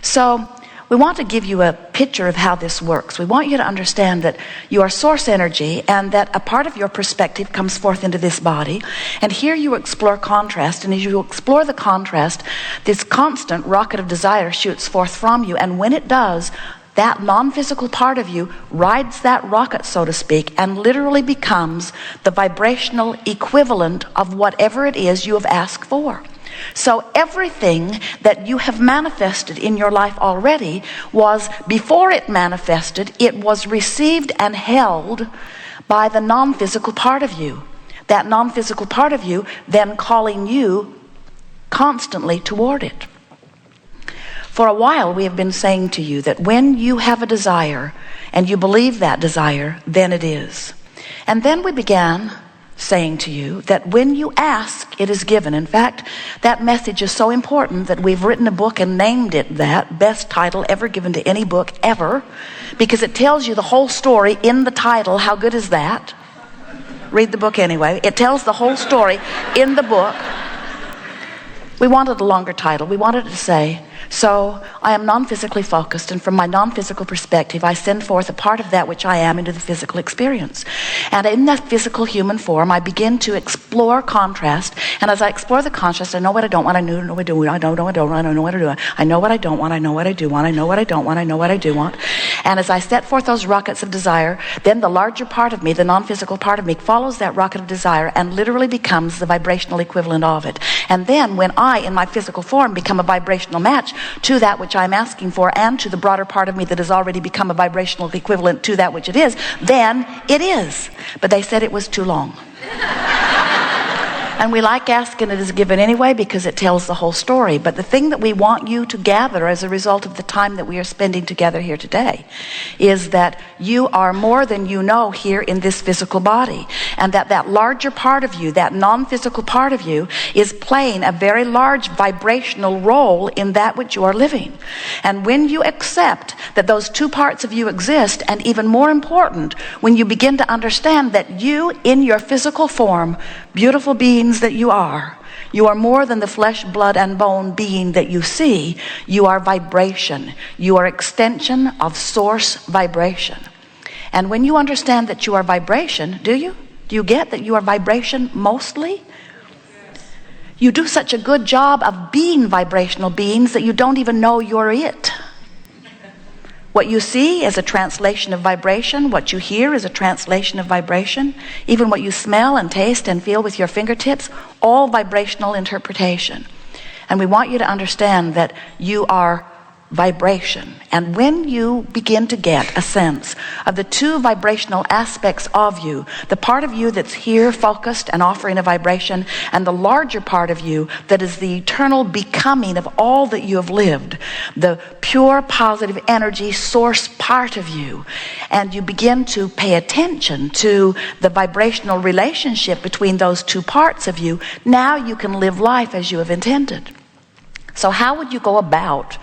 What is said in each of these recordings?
So we want to give you a picture of how this works. We want you to understand that you are source energy and that a part of your perspective comes forth into this body. And here you explore contrast. And as you explore the contrast, this constant rocket of desire shoots forth from you. And when it does, that non-physical part of you rides that rocket, so to speak, and literally becomes the vibrational equivalent of whatever it is you have asked for. So everything that you have manifested in your life already was, before it manifested, it was received and held by the non-physical part of you. That non-physical part of you then calling you constantly toward it. For a while we have been saying to you that when you have a desire and you believe that desire, then it is. And then we began saying to you that when you ask, it is given. In fact, that message is so important that we've written a book and named it that, best title ever given to any book ever, because it tells you the whole story in the title. How good is that? Read the book anyway. It tells the whole story in the book. We wanted a longer title. We wanted it to say, so I am non-physically focused, and from my non-physical perspective, I send forth a part of that which I am into the physical experience. And in that physical human form, I begin to explore contrast. And as I explore the contrast, I know what I don't want, I know what I do, I don't know what I don't, I know what I do, I know what I don't want, I know what I do want, I know what I don't want, I know what I do want. And as I set forth those rockets of desire, then the larger part of me, the non-physical part of me, follows that rocket of desire and literally becomes the vibrational equivalent of it. And then when I, in my physical form, become a vibrational match to that which I'm asking for and to the broader part of me that has already become a vibrational equivalent to that which it is, then it is. But they said it was too long. And we like asking it is given anyway because it tells the whole story. But the thing that we want you to gather as a result of the time that we are spending together here today is that you are more than you know here in this physical body. And that larger part of you, that non-physical part of you, is playing a very large vibrational role in that which you are living. And when you accept that those two parts of you exist, and even more important, when you begin to understand that you in your physical form, beautiful beings that you are more than the flesh, blood, and bone being that you see. You are vibration. You are extension of source vibration. And when you understand that you are vibration, do you get that you are vibration mostly? You do such a good job of being vibrational beings that you don't even know you're it. What you see is a translation of vibration. What you hear is a translation of vibration. Even what you smell and taste and feel with your fingertips, all vibrational interpretation. And we want you to understand that you are vibration. And when you begin to get a sense of the two vibrational aspects of you, the part of you that's here focused and offering a vibration, and the larger part of you that is the eternal becoming of all that you have lived, the pure positive energy source part of you, and you begin to pay attention to the vibrational relationship between those two parts of you, now you can live life as you have intended. So how would you go about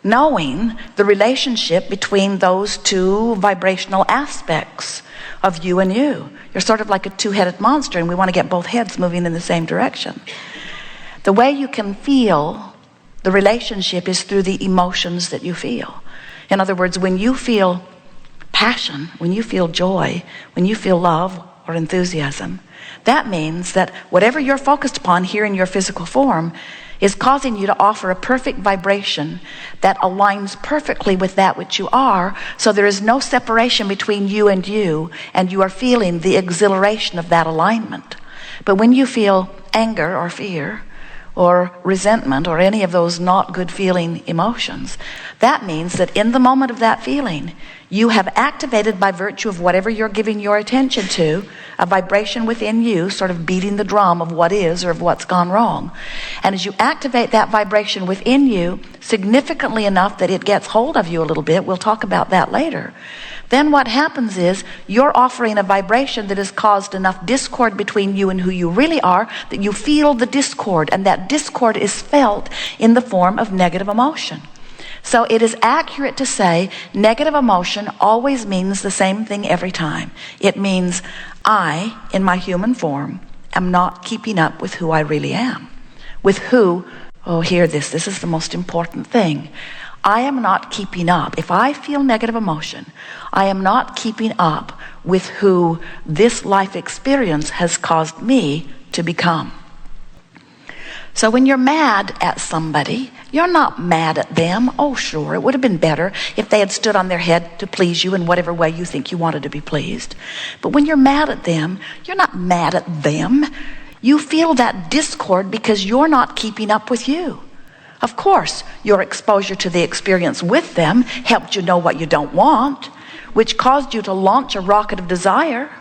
knowing the relationship between those two vibrational aspects of you and you? You're sort of like a two-headed monster, and we want to get both heads moving in the same direction. The way you can feel the relationship is through the emotions that you feel. In other words, when you feel passion, when you feel joy, when you feel love or enthusiasm, that means that whatever you're focused upon here in your physical form is causing you to offer a perfect vibration that aligns perfectly with that which you are, so there is no separation between you, and you are feeling the exhilaration of that alignment. But when you feel anger or fear or resentment or any of those not good feeling emotions, that means that in the moment of that feeling, you have activated, by virtue of whatever you're giving your attention to, a vibration within you, sort of beating the drum of what is or of what's gone wrong. And as you activate that vibration within you significantly enough that it gets hold of you a little bit, we'll talk about that later, then what happens is you're offering a vibration that has caused enough discord between you and who you really are that you feel the discord, and that discord is felt in the form of negative emotion. So it is accurate to say negative emotion always means the same thing every time. It means I, in my human form, am not keeping up with who I really am. With who, oh, hear this, this is the most important thing. I am not keeping up. If I feel negative emotion, I am not keeping up with who this life experience has caused me to become. So when you're mad at somebody, you're not mad at them. Oh, sure, it would have been better if they had stood on their head to please you in whatever way you think you wanted to be pleased. But when you're mad at them, you're not mad at them. You feel that discord because you're not keeping up with you. Of course, your exposure to the experience with them helped you know what you don't want, which caused you to launch a rocket of desire,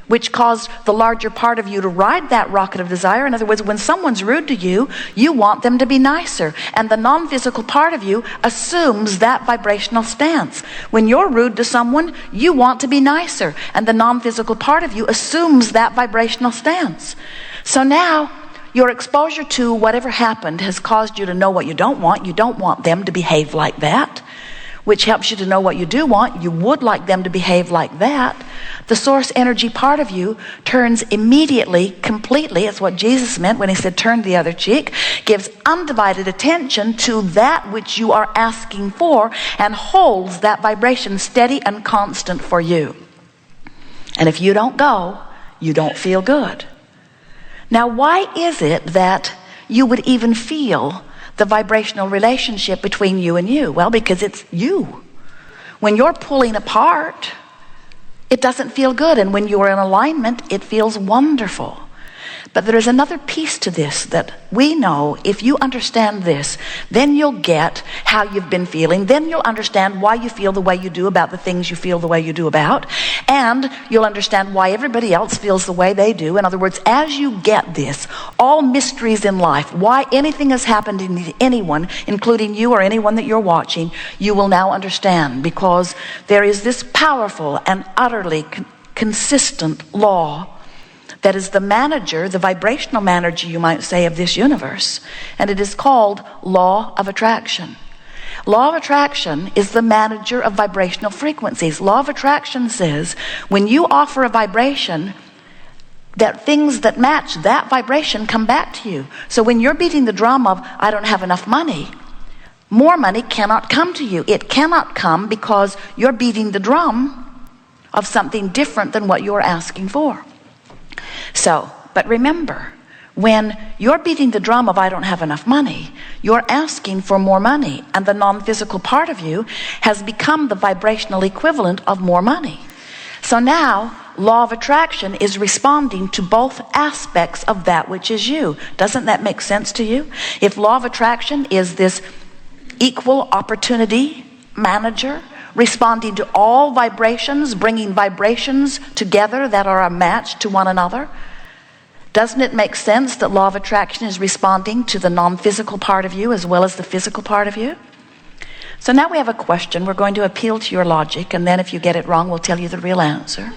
which caused the larger part of you to ride that rocket of desire. In other words, when someone's rude to you, you want them to be nicer. And the non-physical part of you assumes that vibrational stance. When you're rude to someone, you want to be nicer. And the non-physical part of you assumes that vibrational stance. So now, your exposure to whatever happened has caused you to know what you don't want. You don't want them to behave like that, which helps you to know what you do want. You would like them to behave like that. The source energy part of you turns immediately, completely, it's what Jesus meant when he said turn the other cheek, gives undivided attention to that which you are asking for and holds that vibration steady and constant for you. And if you don't go, you don't feel good. Now, why is it that you would even feel the vibrational relationship between you and you? Well, because it's you. When you're pulling apart, it doesn't feel good. And when you're in alignment, it feels wonderful. But there is another piece to this that we know if you understand this, then you'll get how you've been feeling. Then you'll understand why you feel the way you do about the things you feel the way you do about. And you'll understand why everybody else feels the way they do. In other words, as you get this, all mysteries in life, why anything has happened to anyone, including you or anyone that you're watching, you will now understand, because there is this powerful and utterly consistent law that is the manager, the vibrational manager, you might say, of this universe. And it is called law of attraction. Law of attraction is the manager of vibrational frequencies. Law of attraction says when you offer a vibration, that things that match that vibration come back to you. So when you're beating the drum of, I don't have enough money, more money cannot come to you. It cannot come because you're beating the drum of something different than what you're asking for. So, but remember, when you're beating the drum of I don't have enough money, you're asking for more money, and the non-physical part of you has become the vibrational equivalent of more money. So now, law of attraction is responding to both aspects of that which is you. Doesn't that make sense to you? If law of attraction is this equal opportunity manager, responding to all vibrations, bringing vibrations together that are a match to one another, doesn't it make sense that law of attraction is responding to the non-physical part of you as well as the physical part of you? So now we have a question. We're going to appeal to your logic, and then if you get it wrong, we'll tell you the real answer.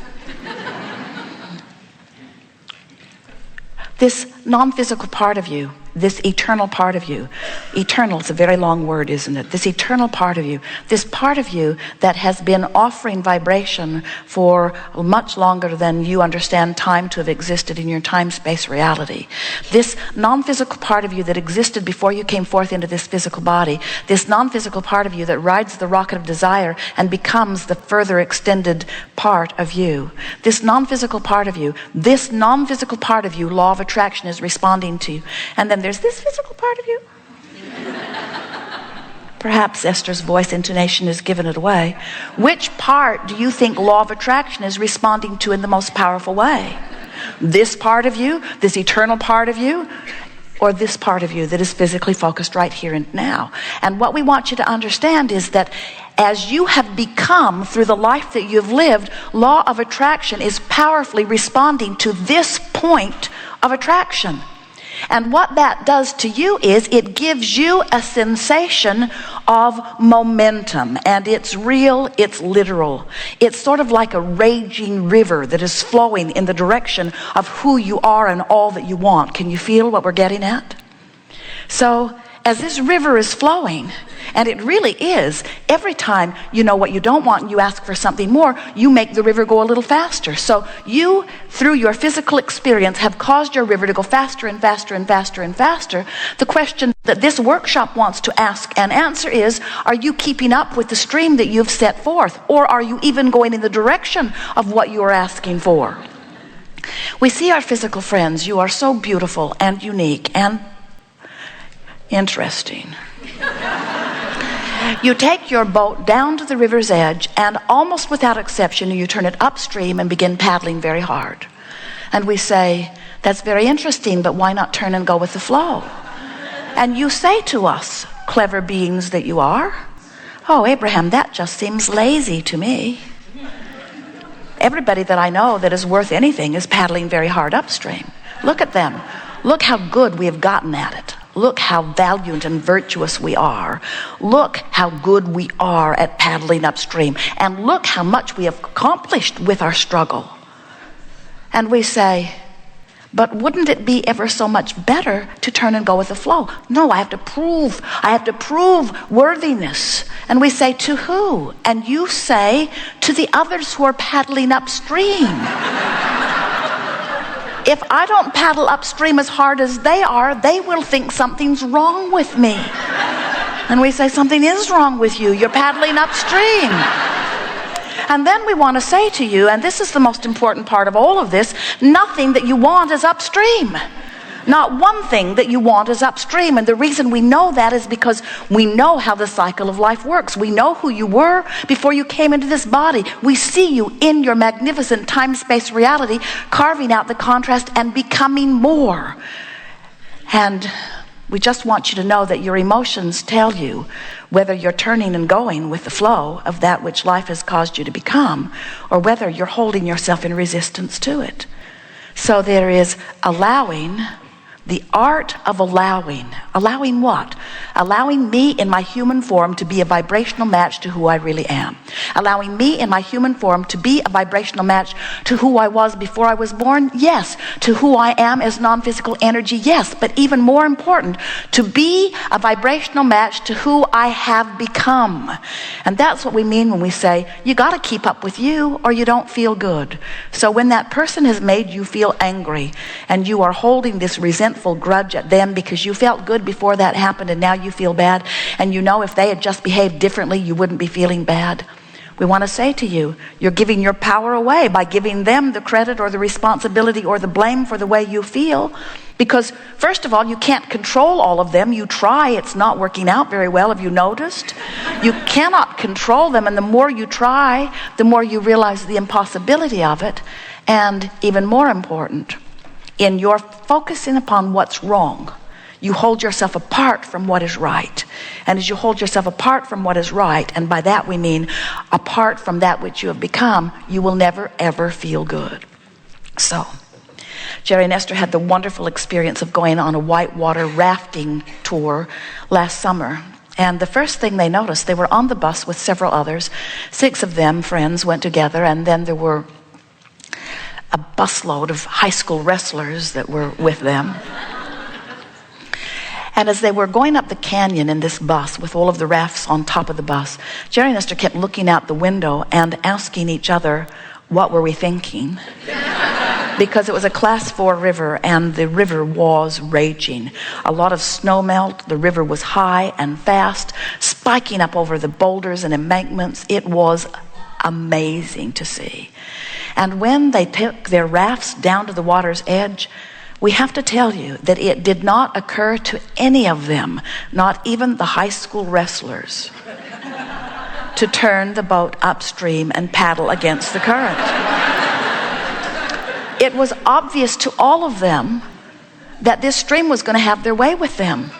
This non-physical part of you, this eternal part of you, eternal is a very long word, isn't it? This eternal part of you, this part of you that has been offering vibration for much longer than you understand time to have existed in your time-space reality. This non-physical part of you that existed before you came forth into this physical body, this non-physical part of you that rides the rocket of desire and becomes the further extended part of you. This non-physical part of you, law of attraction is responding to. And then there's this physical part of you. Perhaps Esther's voice intonation has given it away. Which part do you think law of attraction is responding to in the most powerful way? This part of you, this eternal part of you, or this part of you that is physically focused right here and now? And what we want you to understand is that as you have become through the life that you've lived, law of attraction is powerfully responding to this point of attraction. And what that does to you is it gives you a sensation of momentum. And it's real, it's literal. It's sort of like a raging river that is flowing in the direction of who you are and all that you want. Can you feel what we're getting at? So as this river is flowing, And it really is. Every time you know what you don't want and you ask for something more, you make the river go a little faster. So you, through your physical experience, have caused your river to go faster and faster and faster and faster. The question that this workshop wants to ask and answer is, are you keeping up with the stream that you've set forth? Or are you even going in the direction of what you are asking for? We see our physical friends. You are so beautiful and unique and interesting. You take your boat down to the river's edge, and almost without exception, you turn it upstream and begin paddling very hard. And we say, that's very interesting, but why not turn and go with the flow? And you say to us, clever beings that you are, oh, Abraham, that just seems lazy to me. Everybody that I know that is worth anything is paddling very hard upstream. Look at them. Look how good we have gotten at it. Look how valiant and virtuous we are. Look how good we are at paddling upstream. And look how much we have accomplished with our struggle. And we say, but wouldn't it be ever so much better to turn and go with the flow? No, I have to prove worthiness. And we say, to who? And you say, to the others who are paddling upstream. If I don't paddle upstream as hard as they are, they will think something's wrong with me. And we say, something is wrong with you. You're paddling upstream. And then we want to say to you, and this is the most important part of all of this, nothing that you want is upstream. Not one thing that you want is upstream. And the reason we know that is because we know how the cycle of life works. We know who you were before you came into this body. We see you in your magnificent time-space reality, carving out the contrast and becoming more. And we just want you to know that your emotions tell you whether you're turning and going with the flow of that which life has caused you to become, or whether you're holding yourself in resistance to it. So there is allowing, the art of allowing. Allowing what? Allowing me in my human form to be a vibrational match to who I really am. Allowing me in my human form to be a vibrational match to who I was before I was born? Yes. To who I am as non-physical energy? Yes. But even more important, to be a vibrational match to who I have become. And that's what we mean when we say, you got to keep up with you or you don't feel good. So when that person has made you feel angry and you are holding this resentful grudge at them because you felt good before that happened and now you feel bad, and you know if they had just behaved differently you wouldn't be feeling bad, we want to say to you, you're giving your power away by giving them the credit or the responsibility or the blame for the way you feel. Because first of all, you can't control all of them. You try, it's not working out very well. Have you noticed? You cannot control them, and the more you try, the more you realize the impossibility of it. And even more important, in your focusing upon what's wrong, you hold yourself apart from what is right. And as you hold yourself apart from what is right, and by that we mean apart from that which you have become, you will never ever feel good. So Jerry and Esther had the wonderful experience of going on a whitewater rafting tour last summer. And the first thing they noticed, they were on the bus with several others. 6 of them, friends, went together, and then there were a busload of high school wrestlers that were with them. And as they were going up the canyon in this bus with all of the rafts on top of the bus, Jerry and Esther kept looking out the window and asking each other, what were we thinking? Because it was a class 4 river and the river was raging. A lot of snow melt, the river was high and fast, spiking up over the boulders and embankments. It was amazing to see. And when they took their rafts down to the water's edge, we have to tell you that it did not occur to any of them, not even the high school wrestlers, to turn the boat upstream and paddle against the current. It was obvious to all of them that this stream was going to have their way with them.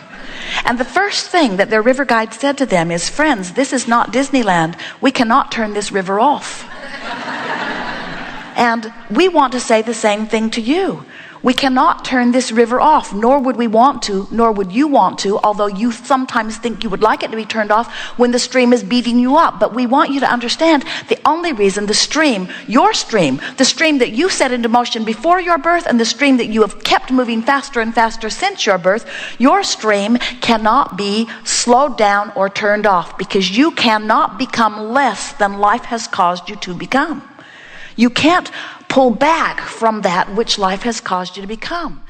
And the first thing that their river guide said to them is, friends, this is not Disneyland. We cannot turn this river off. And we want to say the same thing to you. We cannot turn this river off, nor would we want to, nor would you want to, although you sometimes think you would like it to be turned off when the stream is beating you up. But we want you to understand the only reason the stream, your stream, the stream that you set into motion before your birth and the stream that you have kept moving faster and faster since your birth, your stream cannot be slowed down or turned off, because you cannot become less than life has caused you to become. You can't pull back from that which life has caused you to become.